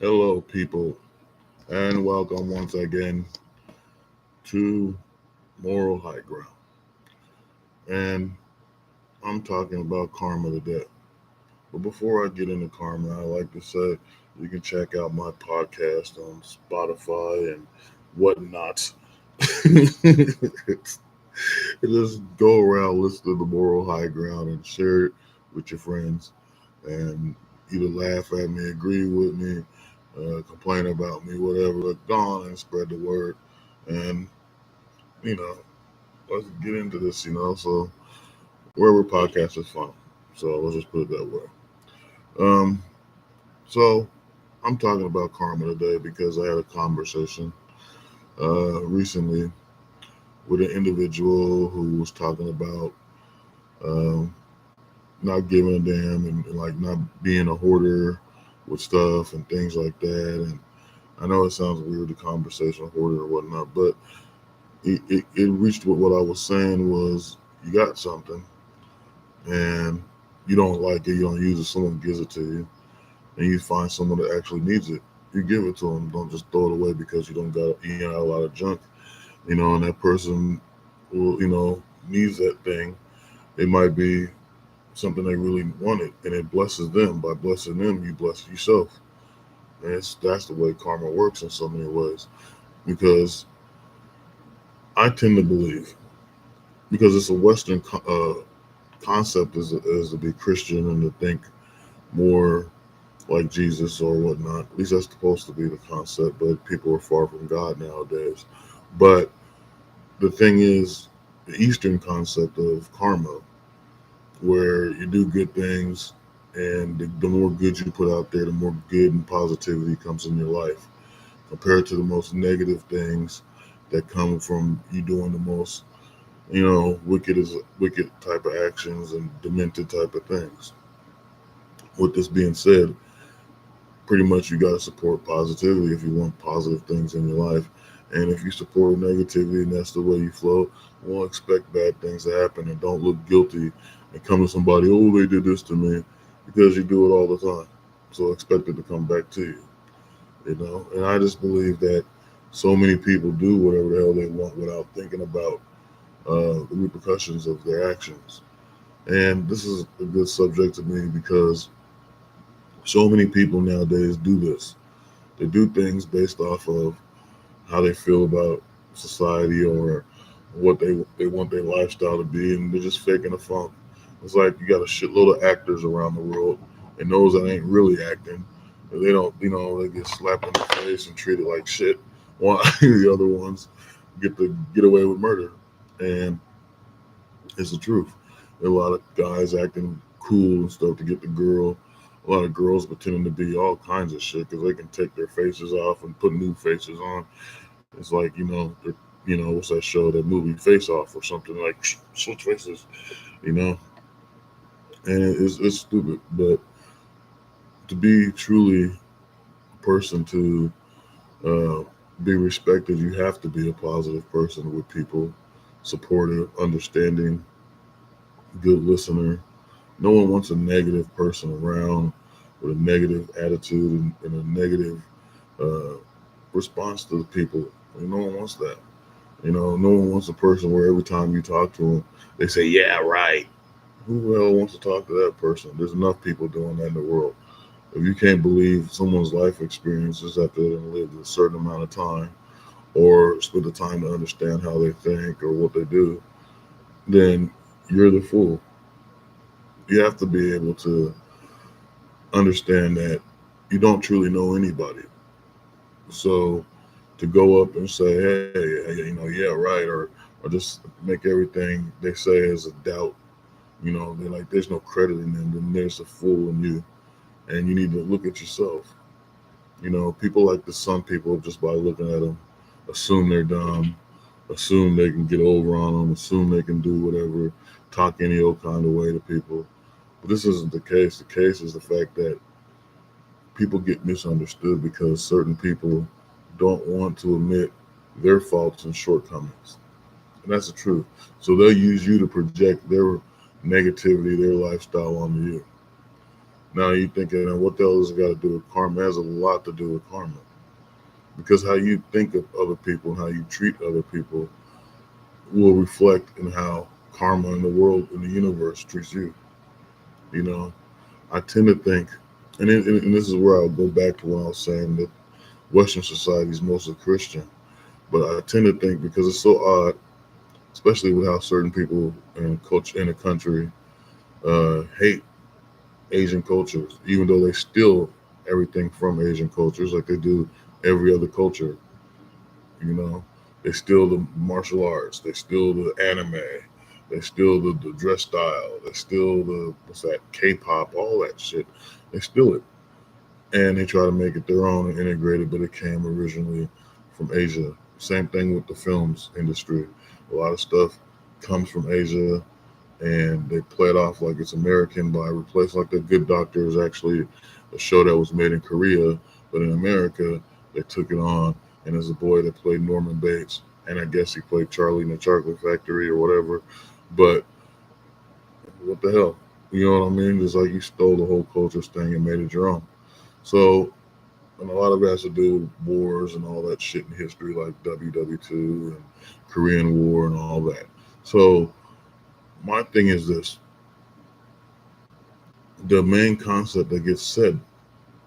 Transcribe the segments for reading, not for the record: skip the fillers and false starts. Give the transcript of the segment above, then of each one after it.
Hello, people, and welcome once again to Moral High Ground. And I'm talking about karma today. But before I get into karma, I like to say you can check out my podcast on Spotify and whatnot. Just go around, listen to the Moral High Ground, and share it with your friends. And either laugh at me, agree with me, complain about me, whatever. But go on and spread the word. And you know, let's get into this. So wherever podcast is found. So let's just put it that way. Um, so I'm talking about karma today because I had a conversation recently with an individual who was talking about um, not giving a damn and like not being a hoarder with stuff and things like that. And I know it sounds weird, the conversation hoarder or whatnot, but it reached what I was saying was you got something and you don't like it, you don't use it, someone gives it to you, and you find someone that actually needs it, you give it to them. Don't just throw it away because you got a lot of junk, and that person will, needs that thing. It might be something they really wanted, and it blesses them. By blessing them, you bless yourself. And that's the way karma works in so many ways. Because I tend to believe, because it's a Western concept, is to be Christian and to think more like Jesus or whatnot. At least that's supposed to be the concept, but people are far from God nowadays. But the thing is, the Eastern concept of karma, where you do good things, and the more good you put out there, the more good and positivity comes in your life, compared to the most negative things that come from you doing the most, wicked type of actions and demented type of things. With this being said, pretty much you got to support positivity if you want positive things in your life. And if you support negativity and that's the way you flow, won't expect bad things to happen, and don't look guilty and come to somebody, oh, they did this to me, because you do it all the time. So expect it to come back to you. And I just believe that so many people do whatever the hell they want without thinking about the repercussions of their actions. And this is a good subject to me because so many people nowadays do this. They do things based off of how they feel about society or what they want their lifestyle to be, and they're just faking the funk. It's like you got a shitload of actors around the world, and those that ain't really acting, they don't, they get slapped in the face and treated like shit. While the other ones get to get away with murder, and it's the truth. There are a lot of guys acting cool and stuff to get the girl. A lot of girls pretending to be all kinds of shit because they can take their faces off and put new faces on. It's like, what's that show, that movie Face Off or something, like switch faces, you know? And it's stupid. But to be truly a person to uh, be respected, you have to be a positive person with people, supportive, understanding, good listener. No one wants a negative person around with a negative attitude and a negative uh, response to the people. No one wants that. No one wants a person where every time you talk to them, they say, "Yeah, right." Who the hell wants to talk to that person? There's enough people doing that in the world. If you can't believe someone's life experiences after they've lived a certain amount of time, or spend the time to understand how they think or what they do, then you're the fool. You have to be able to understand that you don't truly know anybody. So to go up and say, "Hey, yeah, right," or just make everything they say as a doubt, they're like, there's no credit in them, then there's a fool in you, and you need to look at yourself. People like to some people just by looking at them, assume they're dumb, assume they can get over on them, assume they can do whatever, talk any old kind of way to people. But this isn't the case. The case is the fact that people get misunderstood because certain people don't want to admit their faults and shortcomings. And that's the truth. So they'll use you to project their negativity, their lifestyle onto you. Now you're thinking, what the hell does it got to do with karma? It has a lot to do with karma, because how you think of other people and how you treat other people will reflect in how karma in the world, in the universe, treats you. You know, I tend to think, and this is where I'll go back to when I was saying that Western society is mostly Christian, but I tend to think because it's so odd, especially with how certain people in culture in the country hate Asian cultures, even though they steal everything from Asian cultures like they do every other culture. You know, they steal the martial arts, they steal the anime, they steal the dress style, they steal the what's that K-pop, all that shit. They steal it and they try to make it their own and integrate it, but it came originally from Asia. Same thing with the films industry. A lot of stuff comes from Asia and they play it off like it's American by replacing, like The Good Doctor is actually a show that was made in Korea, but in America they took it on, and there's a boy that played Norman Bates, and I guess he played Charlie in the Chocolate Factory or whatever. But what the hell? You know what I mean? It's like you stole the whole culture thing and made it your own. So, and a lot of it has to do with wars and all that shit in history, like WW2 and Korean War and all that. So, my thing is this: the main concept that gets said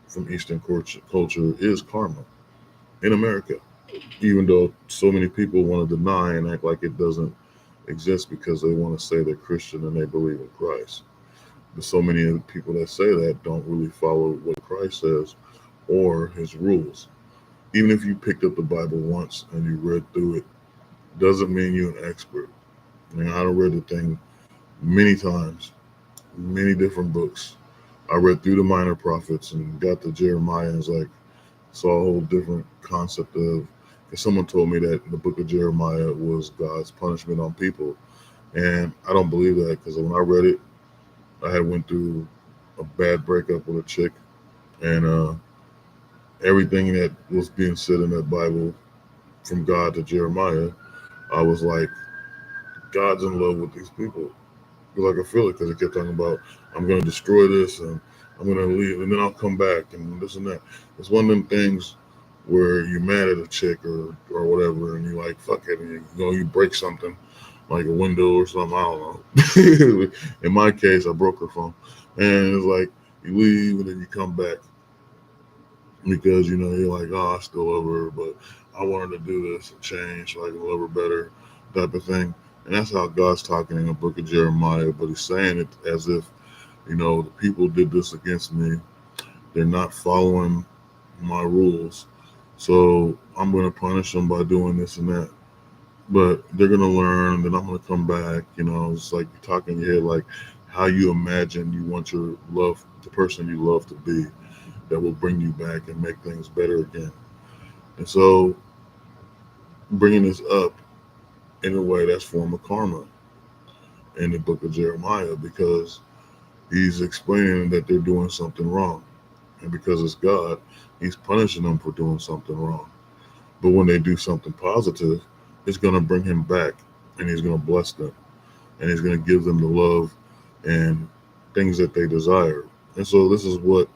from Eastern culture is karma in America, even though so many people want to deny and act like it doesn't exist because they want to say they're Christian and they believe in Christ. But so many of the people that say that don't really follow what Christ says or his rules. Even if you picked up the Bible once and you read through it, doesn't mean you're an expert. I mean, I have read the thing many times, many different books. I read through the minor prophets and got to Jeremiah and was like, saw a whole different concept of, because someone told me that the book of Jeremiah was God's punishment on people. And I don't believe that, because when I read it, I had went through a bad breakup with a chick, and everything that was being said in that Bible from God to Jeremiah, I was like, God's in love with these people. Because I could feel it, because it kept talking about, I'm going to destroy this and I'm going to leave and then I'll come back and this and that. It's one of them things where you're mad at a chick or whatever and you're like, fuck it. And you break something like a window or something. I don't know. In my case, I broke her phone. And it's like, you leave and then you come back because, you're like, oh, I still love her, but I want her to do this and change so I can love her better, type of thing. And that's how God's talking in the book of Jeremiah, but he's saying it as if, the people did this against me. They're not following my rules. So I'm going to punish them by doing this and that. But they're going to learn, then I'm going to come back. It's like you're talking in your head, like how you imagine you want your love, the person you love to be, that will bring you back and make things better again. And so bringing this up in a way, that's form of karma in the book of Jeremiah, because he's explaining that they're doing something wrong. And because it's God, he's punishing them for doing something wrong. But when they do something positive, it's going to bring him back and he's going to bless them and he's going to give them the love and things that they desire. And so this is what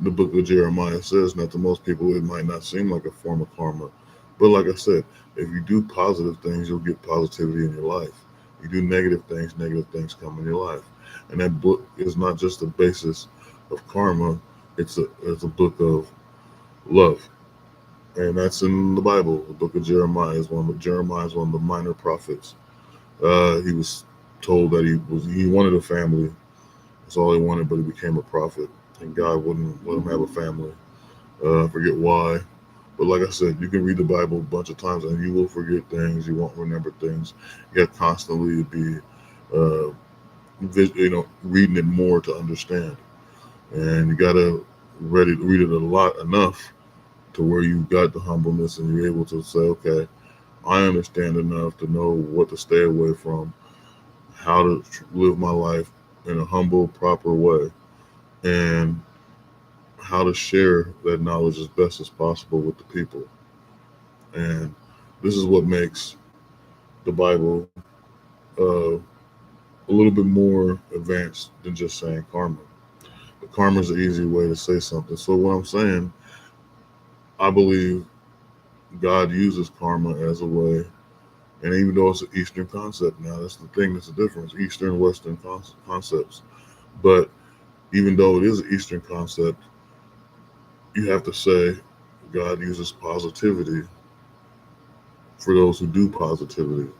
the book of Jeremiah says. Now, to most people, it might not seem like a form of karma. But like I said, if you do positive things, you'll get positivity in your life. You do negative things come in your life. And that book is not just the basis of karma, it's a book of love. And that's in the Bible. The book of Jeremiah is one of the minor prophets. He was told that he wanted a family. That's all he wanted, but he became a prophet. And God wouldn't let him have a family. I forget why. But like I said, you can read the Bible a bunch of times and you will forget things. You won't remember things. You got to constantly be, reading it more to understand. And you got to read it a lot enough to where you got the humbleness and you're able to say, okay, I understand enough to know what to stay away from, how to live my life in a humble, proper way, and how to share that knowledge as best as possible with the people. And this is what makes the Bible a little bit more advanced than just saying karma. The Karma's an easy way to say something. So what I'm saying, I believe God uses karma as a way, and even though it's an Eastern concept now, that's the thing. That's the difference. Eastern and Western concepts. But even though it is an Eastern concept, you have to say God uses positivity for those who do positivity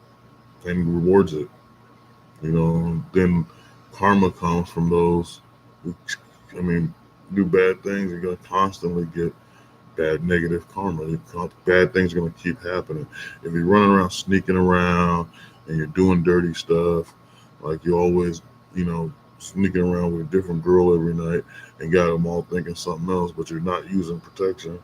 and rewards it. Then karma comes from those who, I mean, do bad things. You're going to constantly get bad negative karma. Bad things are going to keep happening. If you're running around sneaking around and you're doing dirty stuff, like you're always, sneaking around with a different girl every night and got them all thinking something else, but you're not using protection,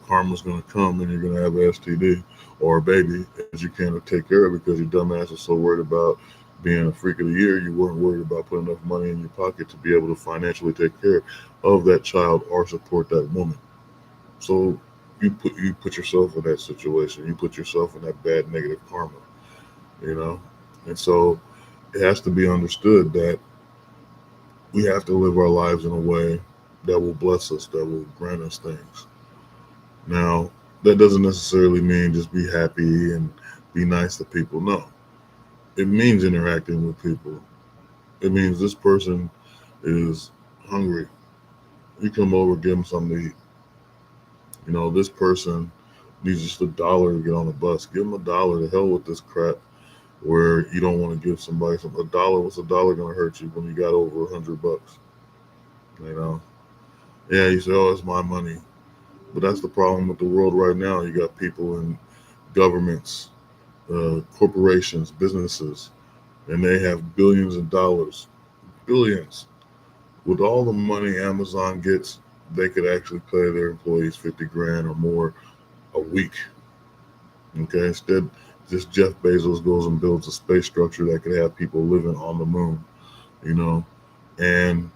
karma's going to come and you're going to have an STD or a baby that you can't take care of because your dumbass is so worried about being a freak of the year. You weren't worried about putting enough money in your pocket to be able to financially take care of that child or support that woman. So you put yourself in that situation. You put yourself in that bad negative karma, you know? And so it has to be understood that we have to live our lives in a way that will bless us, that will grant us things. Now, that doesn't necessarily mean just be happy and be nice to people. No. It means interacting with people. It means this person is hungry. You come over, give them something to eat. This person needs just $1 to get on the bus. Give them $1. The hell with this crap where you don't want to give somebody some $1. What's $1 going to hurt you when you got over $100? Yeah, you say, oh, it's my money. But that's the problem with the world right now. You got people in governments, corporations, businesses, and they have billions of dollars. Billions. With all the money Amazon gets, they could actually pay their employees 50 grand or more a week. Okay, instead, just Jeff Bezos goes and builds a space structure that could have people living on the moon, and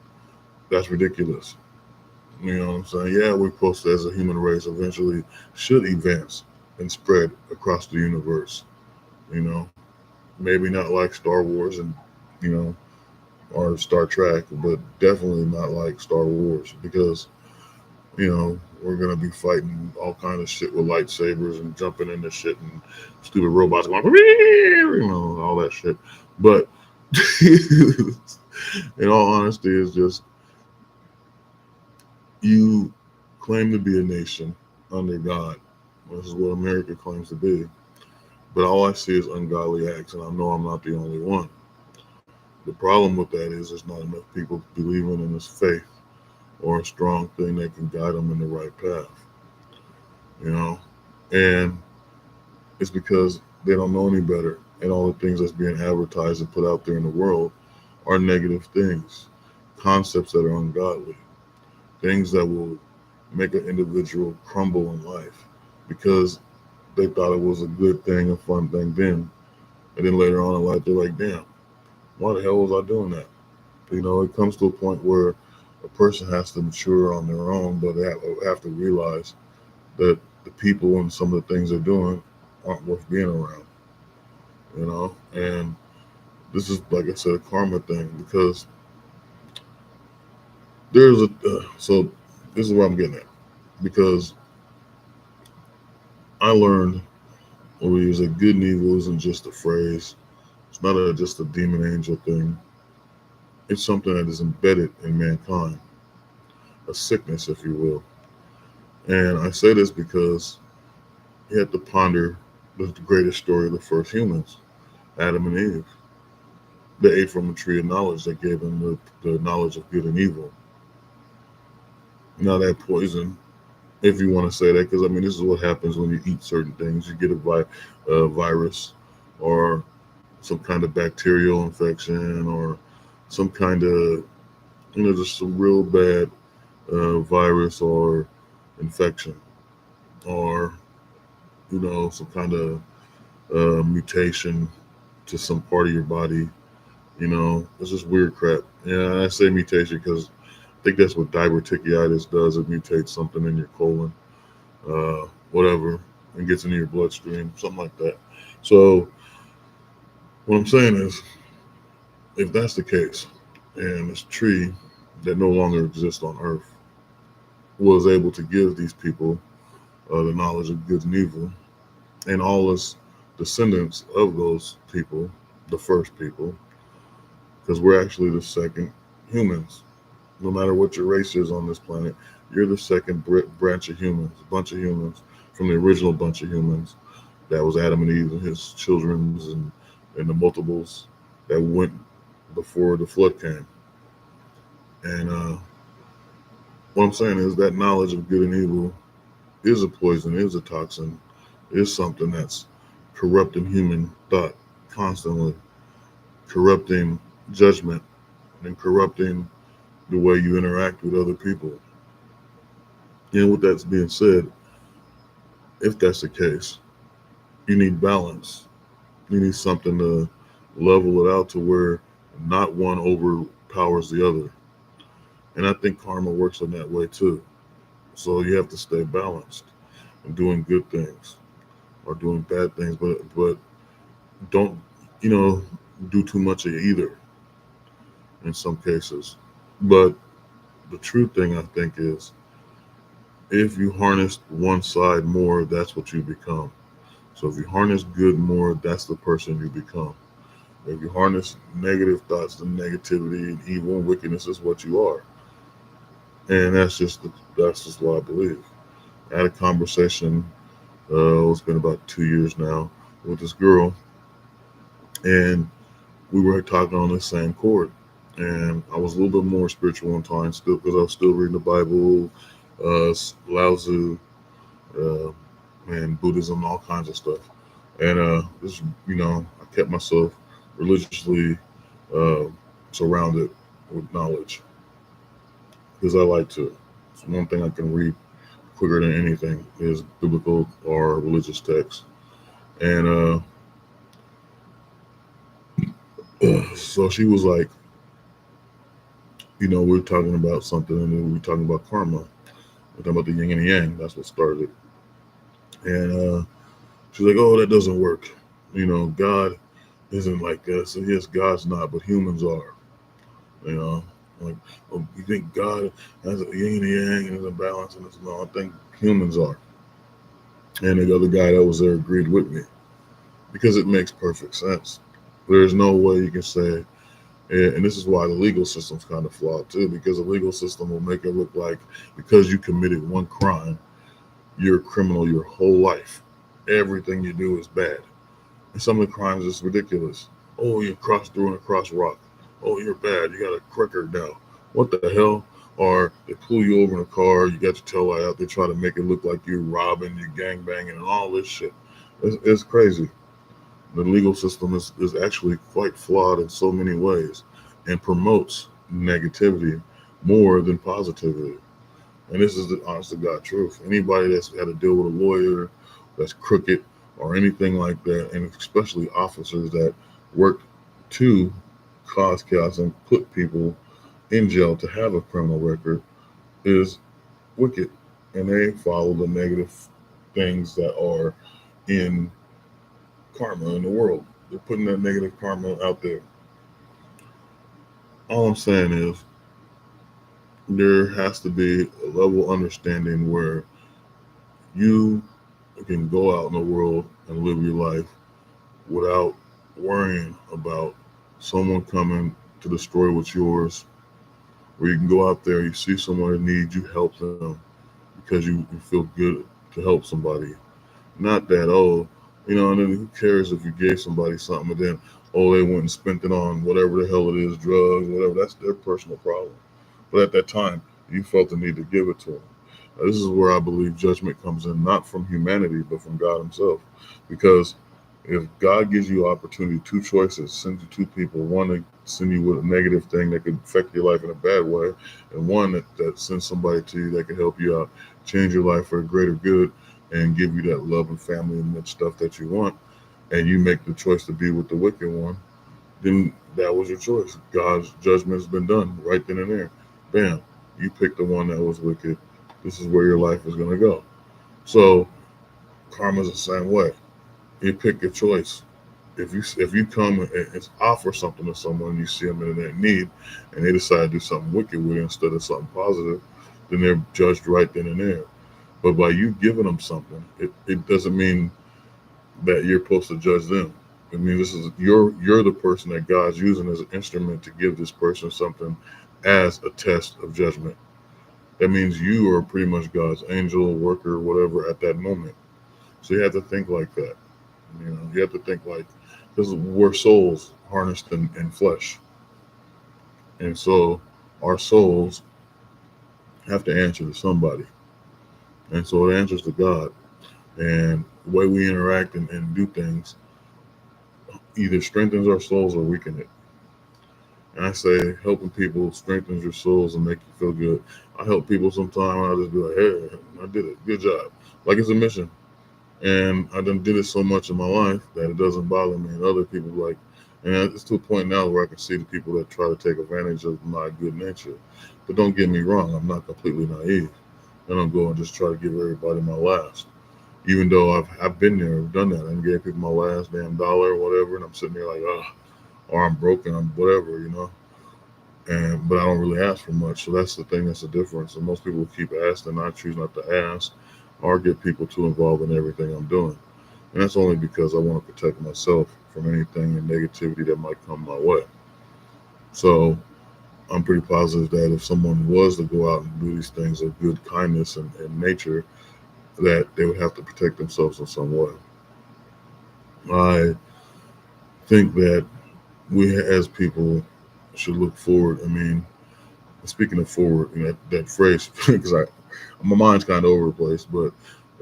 that's ridiculous. You know what I'm saying? Yeah, we're supposed to, as a human race, eventually should advance and spread across the universe. Maybe not like Star Wars and, or Star Trek, but definitely not like Star Wars because, we're going to be fighting all kind of shit with lightsabers and jumping into shit and stupid robots going, all that shit. But in all honesty, it's just you claim to be a nation under God. This is what America claims to be. But all I see is ungodly acts, and I know I'm not the only one. The problem with that is there's not enough people believing in this faith or a strong thing that can guide them in the right path. And it's because they don't know any better. And all the things that's being advertised and put out there in the world are negative things, concepts that are ungodly, things that will make an individual crumble in life because they thought it was a good thing, a fun thing then. And then later on in life, they're like, damn, why the hell was I doing that? It comes to a point where a person has to mature on their own, but they have to realize that the people and some of the things they're doing aren't worth being around. And this is, like I said, a karma thing because so this is where I'm getting at because I learned over the years that good and evil isn't just a phrase. It's not just a demon angel thing. It's something that is embedded in mankind, a sickness, if you will. And I say this because you have to ponder the greatest story of the first humans, Adam and Eve. They ate from a tree of knowledge that gave them the knowledge of good and evil. Now that poison, if you want to say that, because this is what happens when you eat certain things. You get a virus or some kind of bacterial infection or some kind of, just some real bad virus or infection or, some kind of mutation to some part of your body. It's just weird crap. Yeah, I say mutation because I think that's what diverticulitis does. It mutates something in your colon, whatever, and gets into your bloodstream, something like that. So what I'm saying is, if that's the case, and this tree that no longer exist on earth was able to give these people the knowledge of good and evil, and all us descendants of those people, the first people, because we're actually the second humans. No matter what your race is on this planet, you're the second branch of humans, a bunch of humans from the original bunch of humans that was Adam and Eve and his children's and the multiples that went before the flood came. And what I'm saying is that knowledge of good and evil is a poison, is a toxin, is something that's corrupting human thought constantly, corrupting judgment, and corrupting the way you interact with other people. And with that being said, if that's the case, you need balance. You need something to level it out to where not one overpowers the other. And I think karma works in that way too. So you have to stay balanced and doing good things or doing bad things, but don't do too much of either in some cases. But the true thing I think is if you harness one side more, that's what you become. So if you harness good more, that's the person you become. If you harness negative thoughts, the negativity and evil and wickedness is what you are. And that's just what I believe. I had a conversation. It's been about 2 years now with this girl, and we were talking on the same chord. And I was a little bit more spiritual one time, still because I was still reading the Bible, Lao Tzu, uh, and Buddhism, all kinds of stuff. And I kept myself religiously uh, surrounded with knowledge because I like to. It's one thing I can read quicker than anything is biblical or religious texts. And so she was like, we are talking about something, and then we were talking about karma. We're talking about the yin and the yang. That's what started it. And she's like, "Oh, that doesn't work. God isn't like that." So yes, God's not, but humans are. You know, like, oh, you think God has a yin and yang and is a balance, and it's no. I think humans are. And the other guy that was there agreed with me because it makes perfect sense. There's no way you can say, and this is why the legal system's kind of flawed too, because the legal system will make it look like because you committed one crime, you're a criminal your whole life. Everything you do is bad. And some of the crimes is ridiculous. Oh, you crossed through and across rock. Oh, you're bad. You got a record now. What the hell? Or they pull you over in a car. You got your tail light out. They try to make it look like you're robbing, you're gang banging, and all this shit. It's crazy. The legal system is actually quite flawed in so many ways and promotes negativity more than positivity. And this is the honest to God truth. Anybody that's had to deal with a lawyer that's crooked or anything like that, and especially officers that work to cause chaos and put people in jail to have a criminal record, is wicked. And they follow the negative things that are in karma in the world. They're putting that negative karma out there. All I'm saying is there has to be a level of understanding where you can go out in the world and live your life without worrying about someone coming to destroy what's yours. Where you can go out there, you see someone in need, you help them because you feel good to help somebody. Not that, oh, and then who cares if you gave somebody something and then, oh, they went and spent it on whatever the hell it is, drugs, whatever. That's their personal problem. But at that time, you felt the need to give it to them. This is where I believe judgment comes in, not from humanity, but from God Himself. Because if God gives you opportunity, two choices, sends you two people, one to send you with a negative thing that could affect your life in a bad way, and one that sends somebody to you that can help you out, change your life for a greater good, and give you that love and family and that stuff that you want, and you make the choice to be with the wicked one, then that was your choice. God's judgment has been done right then and there. Bam, you picked the one that was wicked. This is where your life is going to go. So karma's the same way. You pick your choice. If you come and offer something to someone, and you see them in their need, and they decide to do something wicked with it instead of something positive, then they're judged right then and there. But by you giving them something, it doesn't mean that you're supposed to judge them. I mean, this is you're the person that God's using as an instrument to give this person something as a test of judgment. That means you are pretty much God's angel, worker, whatever at that moment. So you have to think like that. You have to think like, because we're souls harnessed in flesh, and so our souls have to answer to somebody, and so it answers to God. And the way we interact and do things either strengthens our souls or weaken it. And I say helping people strengthens your souls and make you feel good. I help people sometimes. I just be like, hey, I did it. Good job. Like it's a mission. And I done did it so much in my life that it doesn't bother me. And other people like, and it's to a point now where I can see the people that try to take advantage of my good nature. But don't get me wrong, I'm not completely naive. I don't go and just try to give everybody my last. Even though I've been there, I've done that. I gave people my last damn dollar or whatever, and I'm sitting there like, oh, or I'm broken, I'm whatever. And but I don't really ask for much. So that's the thing that's the difference. And most people keep asking, I choose not to ask or get people too involved in everything I'm doing. And that's only because I want to protect myself from anything and negativity that might come my way. So I'm pretty positive that if someone was to go out and do these things of good kindness and nature, that they would have to protect themselves in some way. I think that we as people should look forward. I mean, speaking of forward, that phrase, because my mind's kind of over the place, but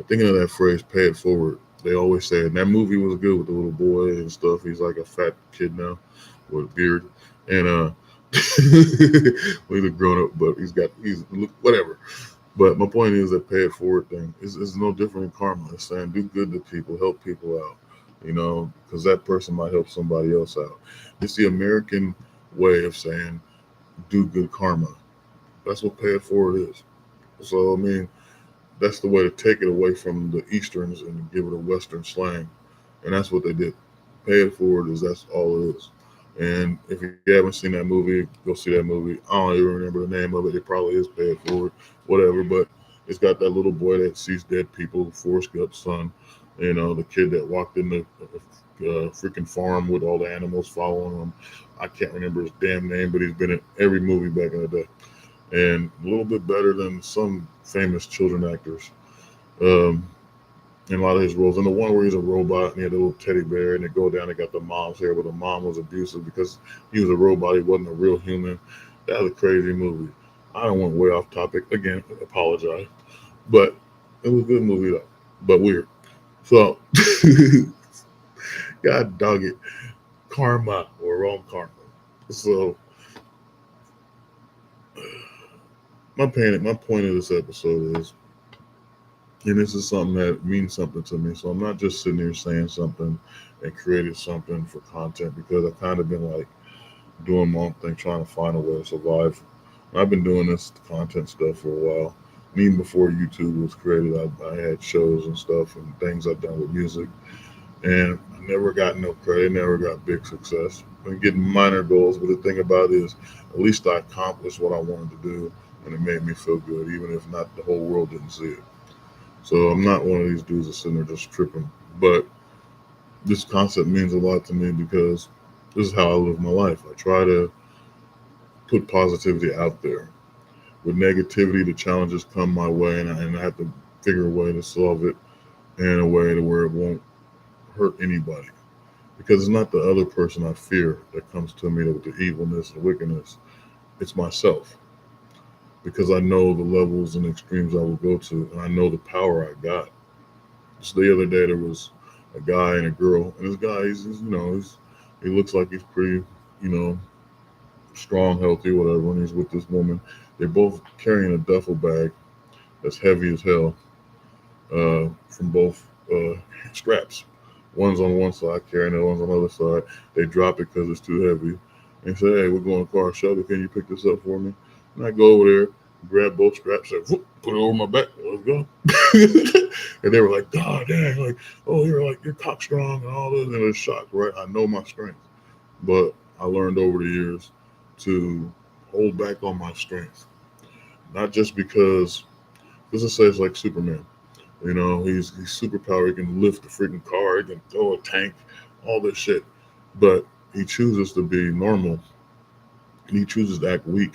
thinking of that phrase, pay it forward. They always say, and that movie was good with the little boy and stuff. He's like a fat kid now with a beard, and well, he's a grown up, but he's whatever. But my point is that pay it forward thing is no different in karma. It's saying do good to people, help people out, because that person might help somebody else out. It's the American way of saying do good karma. That's what pay it forward is. So I mean, that's the way to take it away from the Easterns and give it a Western slang, and that's what they did. Pay it forward is that's all it is. And if you haven't seen that movie, go see that movie. I don't even remember the name of it. It probably is Pay It Forward, whatever. But it's got that little boy that sees dead people, Forrest Gump's son. The kid that walked in the freaking farm with all the animals following him. I can't remember his damn name, but he's been in every movie back in the day, and a little bit better than some famous children actors. Um, in a lot of his roles. And the one where he's a robot and he had a little teddy bear and they go down and got the mom's hair, but the mom was abusive because he was a robot, he wasn't a real human. That was a crazy movie. I don't want way off topic. Again, apologize. But it was a good movie though. But weird. So God dog it. Karma or wrong karma. So my point of this episode is, and this is something that means something to me. So I'm not just sitting here saying something and created something for content, because I've kind of been like doing my own thing, trying to find a way to survive. And I've been doing this content stuff for a while. And even before YouTube was created, I had shows and stuff and things I've done with music. And I never got no credit, never got big success. I'm getting minor goals, but the thing about it is, at least I accomplished what I wanted to do, and it made me feel good, even if not the whole world didn't see it. So I'm not one of these dudes that's sitting there just tripping. But this concept means a lot to me because this is how I live my life. I try to put positivity out there. With negativity, the challenges come my way, and I have to figure a way to solve it in a way to where it won't hurt anybody. Because it's not the other person I fear that comes to me with the evilness and wickedness. It's myself. Because I know the levels and extremes I will go to, and I know the power I got. Just the other day, there was a guy and a girl, and this guy, he looks like he's pretty, you know, strong, healthy, whatever, and he's with this woman. They're both carrying a duffel bag that's heavy as hell, from both straps. One's on one side carrying it, one's on the other side. They drop it because it's too heavy. And say, hey, we're going to car show. Can you pick this up for me? And I go over there, grabbed both straps, and whoop, put it over my back. Let's go. And they were like, God dang, like, oh, you're cock strong and all this. And it was shocked, right? I know my strength. But I learned over the years to hold back on my strength. Not just because, let's say it's like Superman. You know, he's super power. He can lift a freaking car. He can throw a tank, all this shit. But he chooses to be normal, and he chooses to act weak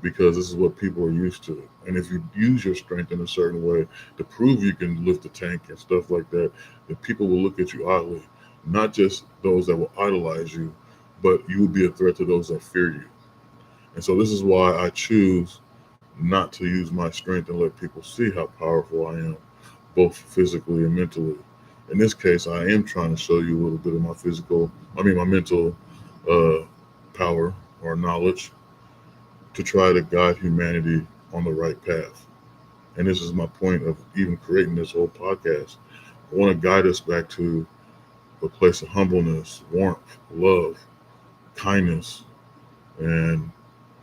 because this is what people are used to. And if you use your strength in a certain way to prove you can lift a tank and stuff like that, then people will look at you oddly. Not just those that will idolize you, but you will be a threat to those that fear you. And so this is why I choose not to use my strength and let people see how powerful I am, both physically and mentally. In this case, I am trying to show you a little bit of my mental uh, power or knowledge to try to guide humanity on the right path. And this is my point of even creating this whole podcast. I want to guide us back to a place of humbleness, warmth, love, kindness, and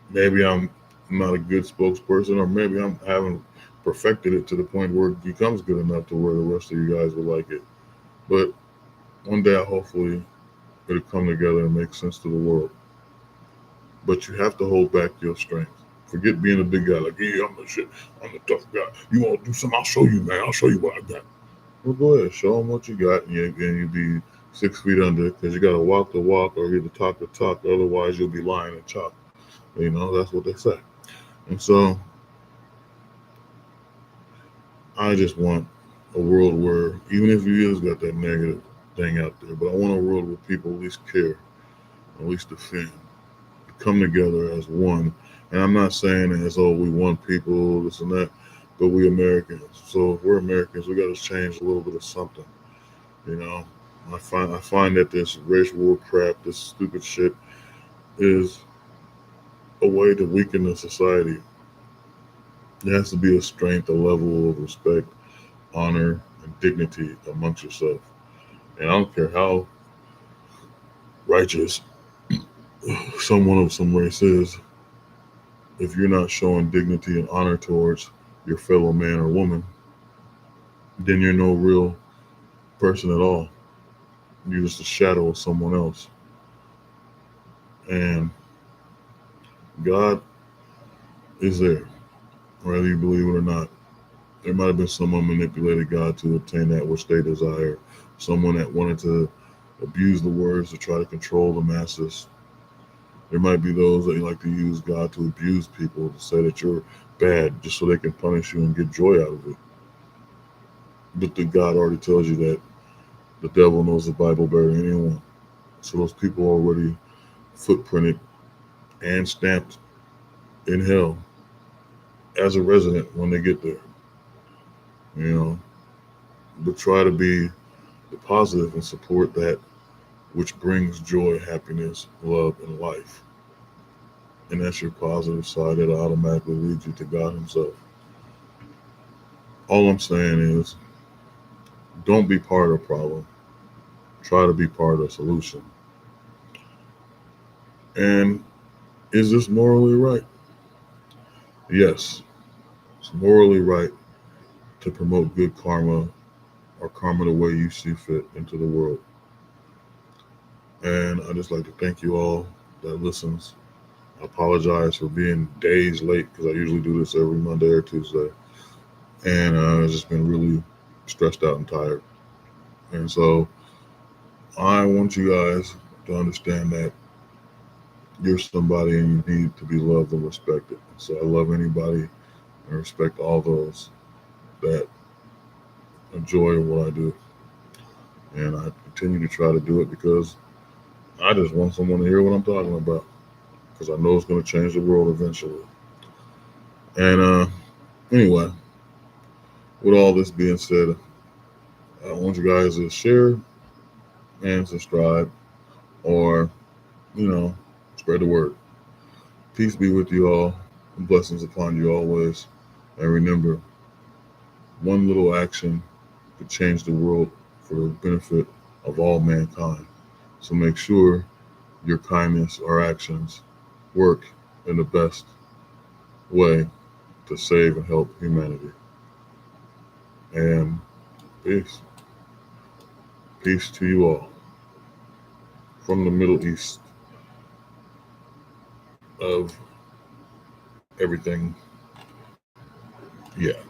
maybe I'm not a good spokesperson, or maybe I haven't perfected it to the point where it becomes good enough to where the rest of you guys will like it. But one day, hopefully, it'll come together and make sense to the world. But you have to hold back your strength. Forget being a big guy like, yeah, I'm the shit. I'm the tough guy. You want to do something? I'll show you, man. I'll show you what I got. Well, go ahead. Show them what you got, and you'll be 6 feet under because you got to walk the walk or either talk the talk. Otherwise, you'll be lying and chalk. You know, that's what they say. And so I just want a world where, even if you just got that negative thing out there, but I want a world where people at least care, at least defend, come together as one. And I'm not saying it as, oh, we one people, this and that, but we Americans. So if we're Americans, we got to change a little bit of something. You know, I find that this race war crap, this stupid shit, is a way to weaken the society. There has to be a strength, a level of respect, honor, and dignity amongst yourself. And I don't care how righteous someone of some race is, if you're not showing dignity and honor towards your fellow man or woman, then you're no real person at all. You're just a shadow of someone else. And God is there, whether you believe it or not. There might have been someone manipulated God to obtain that which they desire. Someone that wanted to abuse the words to try to control the masses. There might be those that like to use God to abuse people, to say that you're bad just so they can punish you and get joy out of it. But the God already tells you that the devil knows the Bible better than anyone. So those people are already footprinted and stamped in hell as a resident when they get there. You know, but try to be the positive and support that which brings joy, happiness, love, and life. And that's your positive side that automatically leads you to God Himself. All I'm saying is, don't be part of the problem. Try to be part of the solution. And is this morally right? Yes, it's morally right to promote good karma or karma the way you see fit into the world. And I just like to thank you all that listens. I apologize for being days late because I usually do this every Monday or Tuesday. And I've just been really stressed out and tired. And so I want you guys to understand that you're somebody and you need to be loved and respected. So I love anybody and respect all those that enjoy what I do. And I continue to try to do it because I just want someone to hear what I'm talking about, because I know it's going to change the world eventually. And anyway, with all this being said, I want you guys to share and subscribe, or, spread the word. Peace be with you all, and blessings upon you always. And remember, one little action could change the world for the benefit of all mankind. So make sure your kindness or actions work in the best way to save and help humanity. And peace. Peace to you all from the Middle East of everything. Yeah.